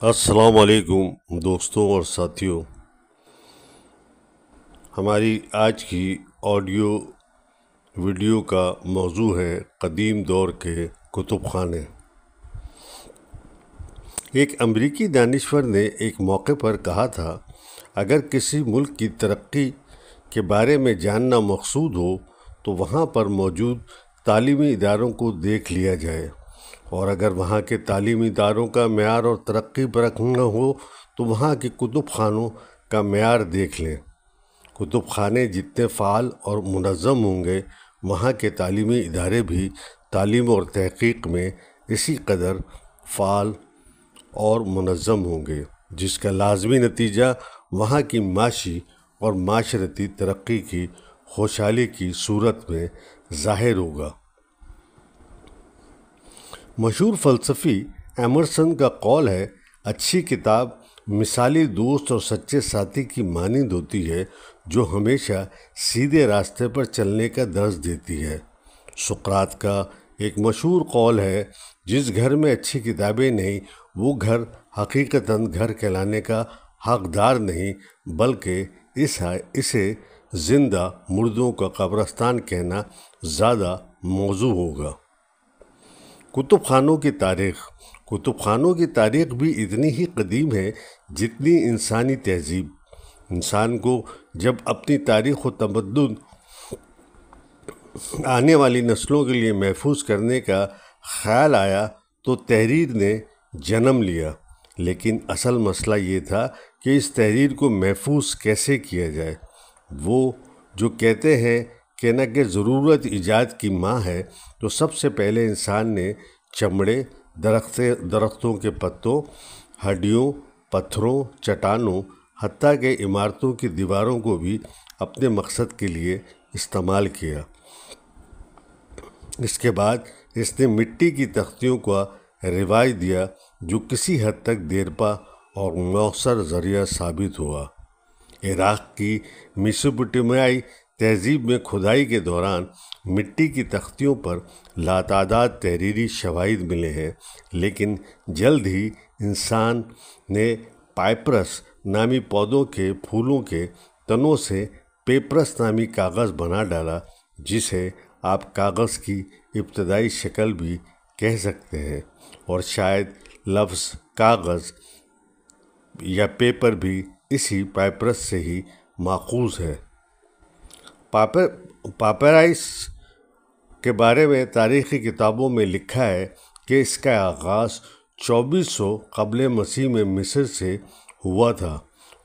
السلام علیکم دوستوں اور ساتھیوں، ہماری آج کی آڈیو ویڈیو کا موضوع ہے قدیم دور کے کتب خانے۔ ایک امریکی دانشور نے ایک موقع پر کہا تھا، اگر کسی ملک کی ترقی کے بارے میں جاننا مقصود ہو تو وہاں پر موجود تعلیمی اداروں کو دیکھ لیا جائے، اور اگر وہاں کے تعلیمی اداروں کا معیار اور ترقی پرکھنا ہو تو وہاں کے کتب خانوں کا معیار دیکھ لیں۔ کتب خانے جتنے فعال اور منظم ہوں گے، وہاں کے تعلیمی ادارے بھی تعلیم اور تحقیق میں اسی قدر فعال اور منظم ہوں گے، جس کا لازمی نتیجہ وہاں کی معاشی اور معاشرتی ترقی کی خوشحالی کی صورت میں ظاہر ہوگا۔ مشہور فلسفی ایمرسن کا قول ہے، اچھی کتاب مثالی دوست اور سچے ساتھی کی مانند ہوتی ہے جو ہمیشہ سیدھے راستے پر چلنے کا درس دیتی ہے۔ سقراط کا ایک مشہور قول ہے، جس گھر میں اچھی کتابیں نہیں وہ گھر حقیقتاً گھر کہلانے کا حقدار نہیں، بلکہ اسے زندہ مردوں کا قبرستان کہنا زیادہ موزوں ہوگا۔ کتب خانوں کی تاریخ۔ کتب خانوں کی تاریخ بھی اتنی ہی قدیم ہے جتنی انسانی تہذیب۔ انسان کو جب اپنی تاریخ و تمدن آنے والی نسلوں کے لیے محفوظ کرنے کا خیال آیا تو تحریر نے جنم لیا، لیکن اصل مسئلہ یہ تھا کہ اس تحریر کو محفوظ کیسے کیا جائے۔ وہ جو کہتے ہیں کہ نہ کہ ضرورت ایجاد کی ماں ہے، تو سب سے پہلے انسان نے چمڑے، درختوں کے پتوں، ہڈیوں، پتھروں، چٹانوں، حتیٰ کہ عمارتوں کی دیواروں کو بھی اپنے مقصد کے لیے استعمال کیا۔ اس کے بعد اس نے مٹی کی تختیوں کا رواج دیا، جو کسی حد تک دیرپا اور مؤثر ذریعہ ثابت ہوا۔ عراق کی میسوپوٹیمیائی تہذیب میں کھدائی کے دوران مٹی کی تختیوں پر لاتعداد تحریری شواہد ملے ہیں، لیکن جلد ہی انسان نے پائپرس نامی پودوں کے پھولوں کے تنوں سے پیپرس نامی کاغذ بنا ڈالا، جسے آپ کاغذ کی ابتدائی شکل بھی کہہ سکتے ہیں، اور شاید لفظ کاغذ یا پیپر بھی اسی پائپرس سے ہی ماخوذ ہے۔ پاپائرس کے بارے میں تاریخی کتابوں میں لکھا ہے کہ اس کا آغاز 2400 قبل مسیح میں مصر سے ہوا تھا،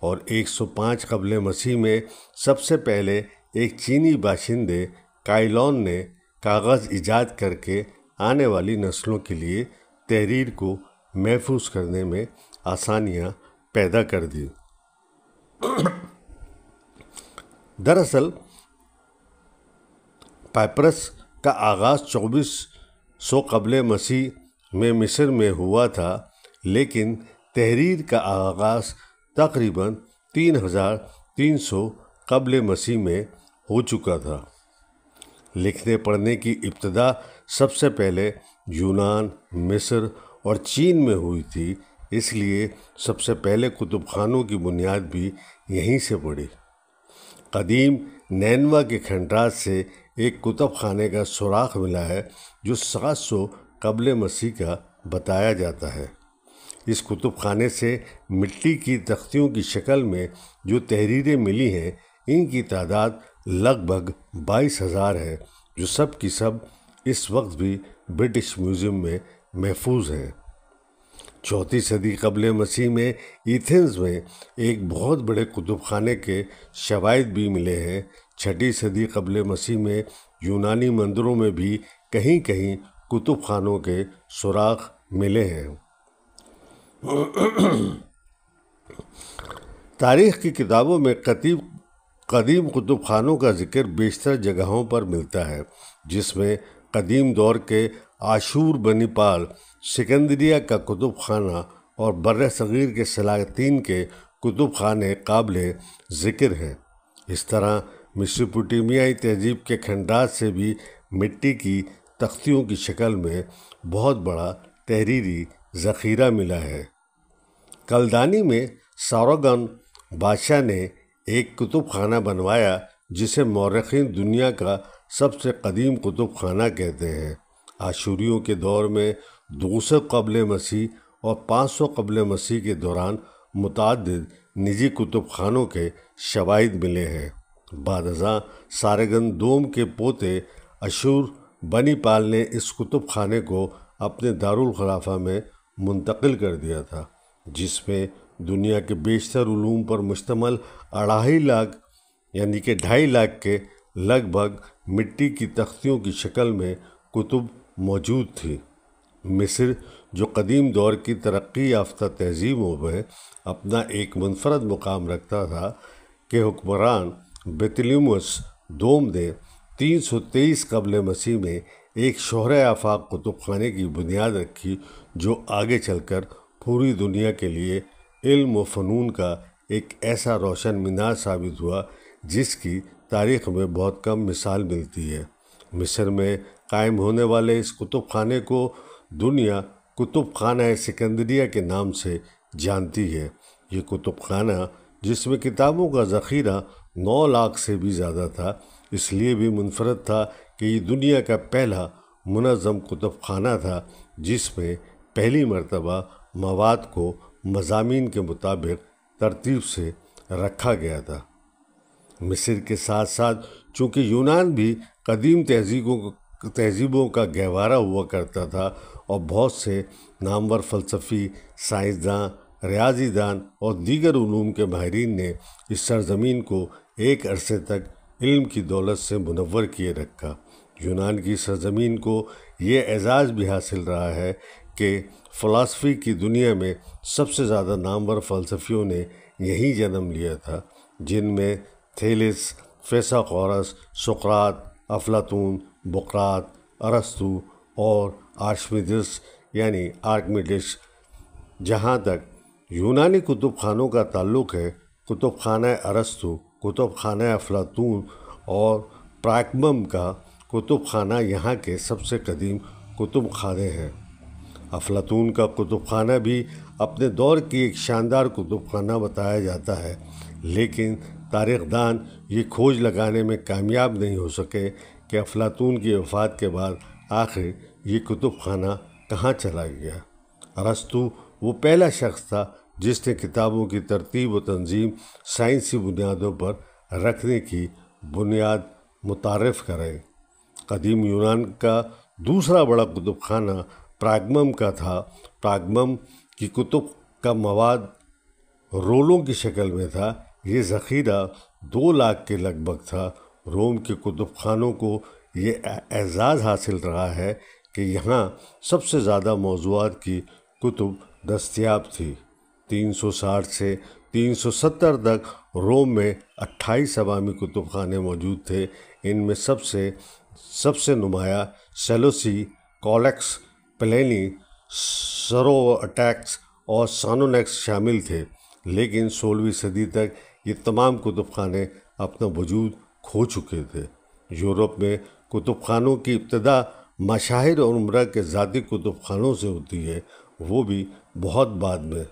اور 105 قبل مسیح میں سب سے پہلے ایک چینی باشندے کائلون نے کاغذ ایجاد کر کے آنے والی نسلوں کے لیے تحریر کو محفوظ کرنے میں آسانیاں پیدا کر دی۔ دراصل پائپرس کا آغاز 2400 قبل مسیح میں مصر میں ہوا تھا، لیکن تحریر کا آغاز تقریباً 3300 قبل مسیح میں ہو چکا تھا۔ لکھنے پڑھنے کی ابتدا سب سے پہلے یونان، مصر اور چین میں ہوئی تھی، اس لیے سب سے پہلے کتب خانوں کی بنیاد بھی یہیں سے پڑی۔ قدیم نینوا کے کھنڈرات سے ایک کتب خانے کا سراغ ملا ہے جو 700 قبل مسیح کا بتایا جاتا ہے۔ اس کتب خانے سے مٹی کی تختیوں کی شکل میں جو تحریریں ملی ہیں، ان کی تعداد لگ بھگ 22,000 ہے، جو سب کی سب اس وقت بھی برٹش میوزیم میں محفوظ ہیں۔ 4 صدی قبل مسیح میں ایتھنز میں ایک بہت بڑے کتب خانے کے شواہد بھی ملے ہیں۔ 6 صدی قبل مسیح میں یونانی مندروں میں بھی کہیں کہیں کتب خانوں کے سراغ ملے ہیں۔ تاریخ کی کتابوں میں قدیم کتب خانوں کا ذکر بیشتر جگہوں پر ملتا ہے، جس میں قدیم دور کے آشور بنی پال، سکندریہ کا کتب خانہ اور بر صغیر کے سلاطین کے کتب خانے قابل ذکر ہیں۔ اس طرح میسوپوٹیمیائی تہذیب کے کھنڈرات سے بھی مٹی کی تختیوں کی شکل میں بہت بڑا تحریری ذخیرہ ملا ہے۔ کلدانی میں ساروگن بادشاہ نے ایک کتب خانہ بنوایا جسے مورخین دنیا کا سب سے قدیم کتب خانہ کہتے ہیں۔ آشوریوں کے دور میں 200 قبل مسیح اور 500 قبل مسیح کے دوران متعدد نجی کتب خانوں کے شواہد ملے ہیں۔ بعد ازاں سارگن دوم کے پوتے اشور بنی پال نے اس کتب خانے کو اپنے دارالخلافہ میں منتقل کر دیا تھا، جس میں دنیا کے بیشتر علوم پر مشتمل 2.5 لاکھ کے لگ بھگ مٹی کی تختیوں کی شکل میں کتب موجود تھی۔ مصر جو قدیم دور کی ترقی یافتہ تہذیبوں میں اپنا ایک منفرد مقام رکھتا تھا کہ حکمران بطلیموس دوم نے 323 قبل مسیح میں ایک شہرہ آفاق کتب خانے کی بنیاد رکھی جو آگے چل کر پوری دنیا کے لیے علم و فنون کا ایک ایسا روشن مینار ثابت ہوا جس کی تاریخ میں بہت کم مثال ملتی ہے۔ مصر میں قائم ہونے والے اس کتب خانے کو دنیا کتب خانہ سکندریہ کے نام سے جانتی ہے۔ یہ کتب خانہ، جس میں کتابوں کا ذخیرہ 9 لاکھ سے بھی زیادہ تھا، اس لیے بھی منفرد تھا کہ یہ دنیا کا پہلا منظم کتب خانہ تھا جس میں پہلی مرتبہ مواد کو مضامین کے مطابق ترتیب سے رکھا گیا تھا۔ مصر کے ساتھ ساتھ چونکہ یونان بھی قدیم تہذیبوں کا گہوارہ ہوا کرتا تھا اور بہت سے نامور فلسفی، سائنسداں، ریاضی دان اور دیگر علوم کے ماہرین نے اس سرزمین کو ایک عرصے تک علم کی دولت سے منور کیے رکھا۔ یونان کی سرزمین کو یہ اعزاز بھی حاصل رہا ہے کہ فلسفی کی دنیا میں سب سے زیادہ نامور فلسفیوں نے یہیں جنم لیا تھا، جن میں تھیلس، فیثاغورس، سقراط، افلاطون، بقراط، ارسطو اور آرکمیڈس۔ جہاں تک یونانی کتب خانوں کا تعلق ہے، کتب خانہ ارسطو، کتب خانہ افلاطون اور پراکمم کا کتب خانہ یہاں کے سب سے قدیم کتب خانے ہیں۔ افلاطون کا کتب خانہ بھی اپنے دور کی ایک شاندار کتب خانہ بتایا جاتا ہے، لیکن تاریخ دان یہ کھوج لگانے میں کامیاب نہیں ہو سکے کہ افلاطون کی وفات کے بعد آخر یہ کتب خانہ کہاں چلا گیا۔ ارسطو وہ پہلا شخص تھا جس نے کتابوں کی ترتیب و تنظیم سائنسی بنیادوں پر رکھنے کی بنیاد متعارف کرائے۔ قدیم یونان کا دوسرا بڑا کتب خانہ پراکمم کا تھا۔ پراکمم کی کتب کا مواد رولوں کی شکل میں تھا۔ یہ ذخیرہ 2 لاکھ کے لگ بھگ تھا۔ روم کے کتب خانوں کو یہ اعزاز حاصل رہا ہے کہ یہاں سب سے زیادہ موضوعات کی کتب دستیاب تھی۔ 360 سے 370 تک روم میں 28 عوامی کتب خانے موجود تھے۔ ان میں سب سے نمایاں سیلوسی، کولیکس، پلینی، سروٹیکس اور سانونیکس شامل تھے، لیکن 16ویں صدی تک یہ تمام کتب خانے اپنا وجود کھو چکے تھے۔ یورپ میں کتب خانوں کی ابتدا مشاہیر اور امراء کے ذاتی کتب خانوں سے ہوتی ہے، وہ بھی بہت بعد میں۔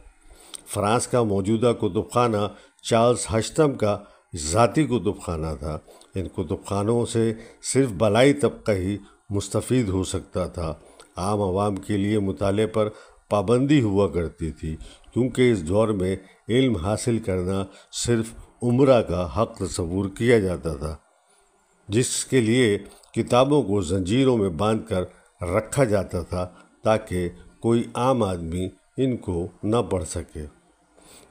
فرانس کا موجودہ کتب خانہ چارلس ہشتم کا ذاتی کتب خانہ تھا۔ ان کتب خانوں سے صرف بالائی طبقہ ہی مستفید ہو سکتا تھا۔ عام عوام کے لیے مطالعے پر پابندی ہوا کرتی تھی، کیونکہ اس دور میں علم حاصل کرنا صرف امراء کا حق تصور کیا جاتا تھا، جس کے لیے کتابوں کو زنجیروں میں باندھ کر رکھا جاتا تھا تاکہ کوئی عام آدمی ان کو نہ پڑھ سکے۔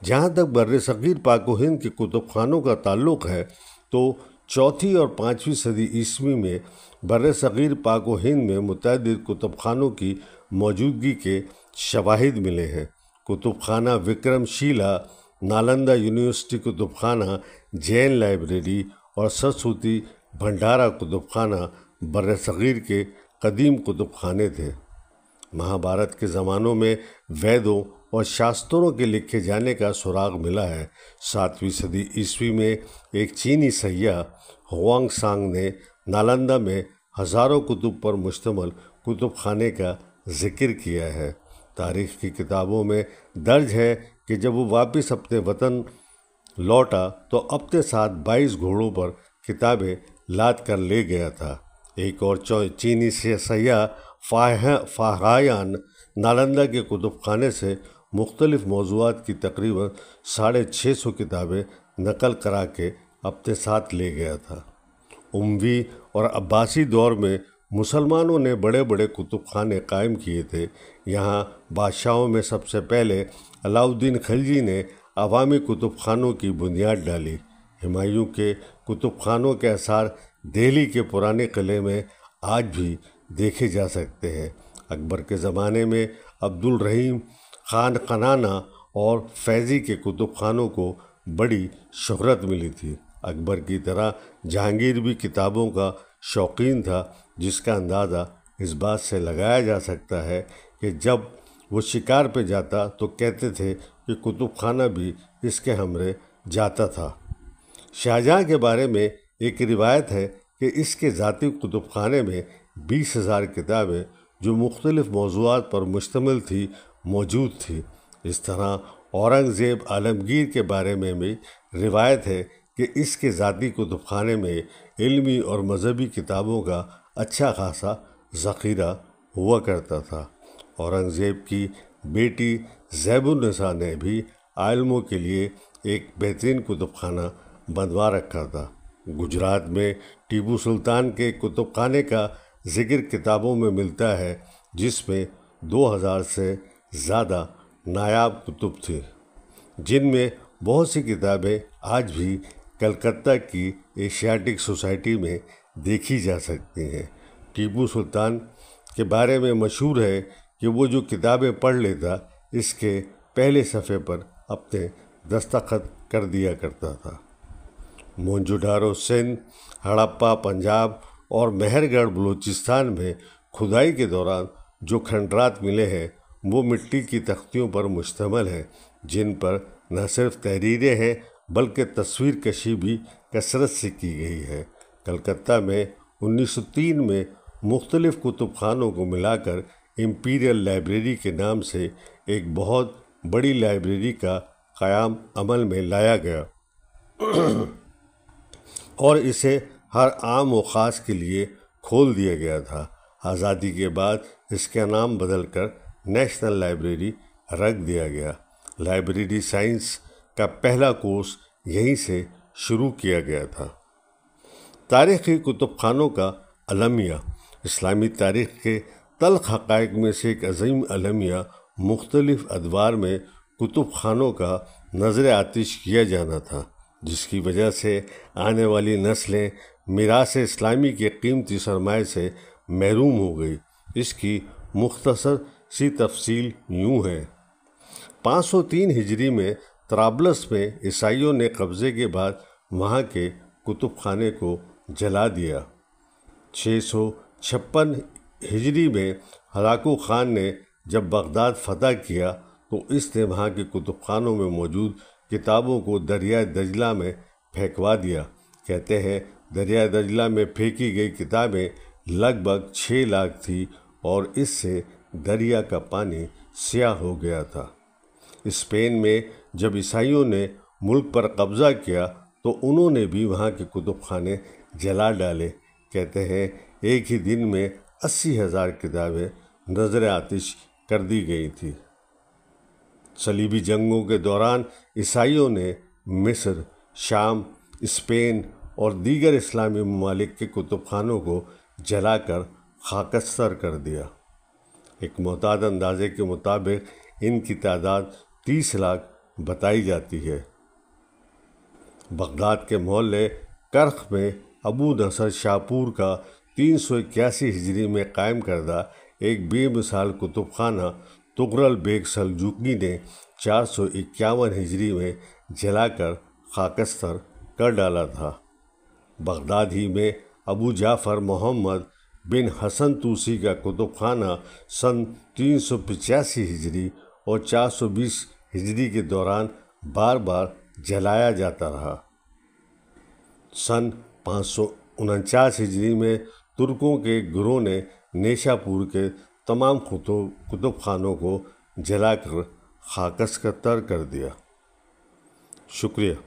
جہاں تک بر صغیر پاک و ہند کے کتب خانوں کا تعلق ہے تو 4ویں اور 5ویں صدی عیسوی میں بر صغیر پاک و ہند میں متعدد کتب خانوں کی موجودگی کے شواہد ملے ہیں۔ کتب خانہ وکرم شیلا، نالندہ یونیورسٹی کتب خانہ، جین لائبریری اور سرسوتی بھنڈارا کتب خانہ بر صغیر کے قدیم کتب خانے تھے۔ مہابھارت کے زمانوں میں ویدوں اور شاستروں کے لکھے جانے کا سراغ ملا ہے۔ 7ویں صدی عیسوی میں ایک چینی سیاح ہوانگ سانگ نے نالندہ میں ہزاروں کتب پر مشتمل کتب خانے کا ذکر کیا ہے۔ تاریخ کی کتابوں میں درج ہے کہ جب وہ واپس اپنے وطن لوٹا تو اپنے ساتھ 22 گھوڑوں پر کتابیں لاد کر لے گیا تھا۔ ایک اور چینی سیاح فاہیان نالندہ کے کتب خانے سے مختلف موضوعات کی تقریباً 650 کتابیں نقل کرا کے اپنے ساتھ لے گیا تھا۔ اموی اور عباسی دور میں مسلمانوں نے بڑے بڑے کتب خانے قائم کیے تھے۔ یہاں بادشاہوں میں سب سے پہلے علاء الدین خلجی نے عوامی کتب خانوں کی بنیاد ڈالی۔ ہمایوں کے کتب خانوں کے آثار دہلی کے پرانے قلعے میں آج بھی دیکھے جا سکتے ہیں۔ اکبر کے زمانے میں عبد الرحیم خان قنانہ اور فیضی کے کتب خانوں کو بڑی شہرت ملی تھی۔ اکبر کی طرح جہانگیر بھی کتابوں کا شوقین تھا، جس کا اندازہ اس بات سے لگایا جا سکتا ہے کہ جب وہ شکار پہ جاتا تو کہتے تھے کہ کتب خانہ بھی اس کے ہمراہ جاتا تھا۔ شاہجہاں کے بارے میں ایک روایت ہے کہ اس کے ذاتی کتب خانے میں 20,000 کتابیں جو مختلف موضوعات پر مشتمل تھی موجود تھی۔ اس طرح اورنگزیب عالمگیر کے بارے میں بھی روایت ہے کہ اس کے ذاتی کتب خانے میں علمی اور مذہبی کتابوں کا اچھا خاصا ذخیرہ ہوا کرتا تھا۔ اورنگزیب کی بیٹی زیب النساء نے بھی عالموں کے لیے ایک بہترین کتب خانہ بنوا رکھا تھا۔ گجرات میں ٹیپو سلطان کے کتب خانے کا ذکر کتابوں میں ملتا ہے، جس میں 2000 سے زیادہ نایاب کتب تھیں، جن میں بہت سی کتابیں آج بھی کلکتہ کی ایشیاٹک سوسائٹی میں دیکھی جا سکتی ہیں۔ ٹیپو سلطان کے بارے میں مشہور ہے کہ وہ جو کتابیں پڑھ لیتا اس کے پہلے صفحے پر اپنے دستخط کر دیا کرتا تھا۔ موہنجو داڑو سندھ، ہڑپہ پنجاب اور مہر گڑھ بلوچستان میں کھدائی کے دوران جو کھنڈرات ملے ہیں وہ مٹی کی تختیوں پر مشتمل ہیں، جن پر نہ صرف تحریریں ہیں بلکہ تصویر کشی بھی کثرت سے کی گئی ہے۔ کلکتہ میں 1903 میں مختلف کتب خانوں کو ملا کر امپیریل لائبریری کے نام سے ایک بہت بڑی لائبریری کا قیام عمل میں لایا گیا اور اسے ہر عام و خاص کے لیے کھول دیا گیا تھا۔ آزادی کے بعد اس کا نام بدل کر نیشنل لائبریری رکھ دیا گیا۔ لائبریری سائنس کا پہلا کورس یہیں سے شروع کیا گیا تھا۔ تاریخی کتب خانوں کا المیہ، اسلامی تاریخ کے تلخ حقائق میں سے ایک عظیم المیہ، مختلف ادوار میں کتب خانوں کا نظر آتش کیا جانا تھا، جس کی وجہ سے آنے والی نسلیں میراث اسلامی کے قیمتی سرمایے سے محروم ہو گئی۔ اس کی مختصر سی تفصیل یوں ہے۔ 503 ہجری میں طرابلس میں عیسائیوں نے قبضے کے بعد وہاں کے کتب خانے کو جلا دیا۔ 656 ہجری میں ہلاکو خان نے جب بغداد فتح کیا تو اس نے وہاں کے کتب خانوں میں موجود کتابوں کو دریائے دجلہ میں پھینکوا دیا۔ کہتے ہیں دریائے دجلہ میں پھینکی گئی کتابیں لگ بھگ 6 لاکھ تھی اور اس سے دریا کا پانی سیاہ ہو گیا تھا۔ اسپین میں جب عیسائیوں نے ملک پر قبضہ کیا تو انہوں نے بھی وہاں کے کتب خانے جلا ڈالے۔ کہتے ہیں ایک ہی دن میں 80,000 کتابیں نظر آتش کر دی گئی تھی۔ صلیبی جنگوں کے دوران عیسائیوں نے مصر، شام، اسپین اور دیگر اسلامی ممالک کے کتب خانوں کو جلا کر خاکستر کر دیا۔ ایک معتاد اندازے کے مطابق ان کی تعداد 30 لاکھ بتائی جاتی ہے۔ بغداد کے محلے کرخ میں ابو نصر شاپور کا 381 ہجری میں قائم کردہ ایک بے مثال کتب خانہ تغرل بیگ سلجوقی نے 451 ہجری میں جلا کر خاکستر کر ڈالا تھا۔ بغداد ہی میں ابو جعفر محمد بن حسن طوسی کا کتب خانہ سن 385 ہجری اور 420 ہجری کے دوران بار بار جلایا جاتا رہا۔ سن 549 ہجری میں ترکوں کے گروہ نے نیشا پور کے تمام کتب خانوں کو جلا کر خاکس کا تر کر دیا۔ شکریہ۔